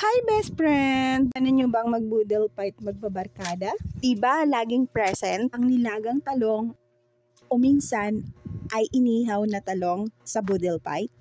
Hi best friend! Ano nyo bang mag-boodle fight magbabarkada? Diba laging present ang nilagang talong o minsan ay inihaw na talong sa boodle fight?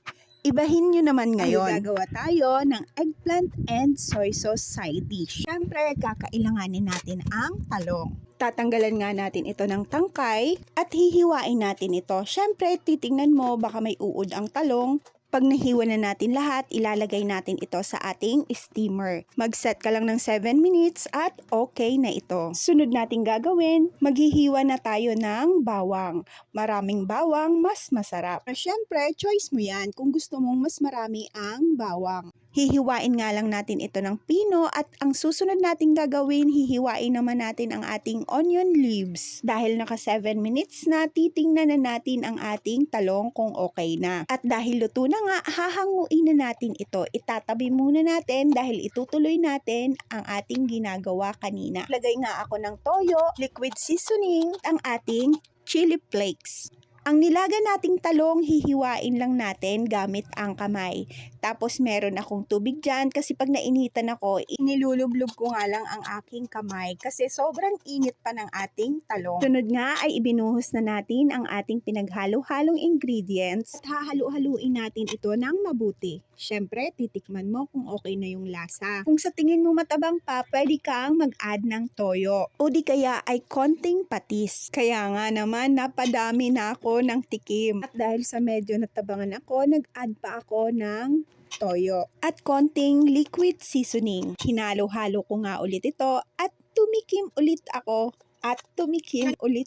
Ibahin nyo naman ngayon. Ay gagawa tayo ng eggplant and soy sauce side dish. Siyempre, kakailanganin natin ang talong. Tatanggalan nga natin ito ng tangkay at hihiwain natin ito. Siyempre, titingnan mo baka may uod ang talong. Pag nahiwa na natin lahat, ilalagay natin ito sa ating steamer. Mag-set ka lang ng 7 minutes at okay na ito. Sunod nating gagawin, maghihiwa na tayo ng bawang. Maraming bawang, mas masarap. Siyempre, choice mo yan kung gusto mong mas marami ang bawang. Hihiwain nga lang natin ito ng pino at ang susunod nating gagawin, hihiwain naman natin ang ating onion leaves. Dahil naka 7 minutes na, titingnan na natin ang ating talong kung okay na. At dahil luto na nga, hahanguin na natin ito. Itatabi muna natin dahil itutuloy natin ang ating ginagawa kanina. Lagay nga ako ng toyo, liquid seasoning, ang ating chili flakes. Ang nilaga nating talong, hihiwain lang natin gamit ang kamay. Tapos meron akong tubig dyan kasi pag nainitan ako, inilulublob ko nga lang ang aking kamay kasi sobrang init pa ng ating talong. Sunod nga ay ibinuhos na natin ang ating pinaghalo-halong ingredients at hahalu-haluin natin ito ng mabuti. Siyempre, titikman mo kung okay na yung lasa. Kung sa tingin mo matabang pa, pwede kang mag-add ng toyo. O di kaya ay konting patis. Kaya nga naman, napadami na ako ng tikim. At dahil sa medyo natabangan ako, nag-add pa ako ng toyo at konting liquid seasoning. Hinalo-halo ko nga ulit ito at tumikim ulit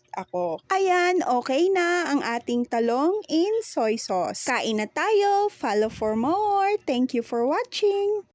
ako. Ayan, okay na ang ating talong in soy sauce. Kain na tayo. Follow for more. Thank you for watching.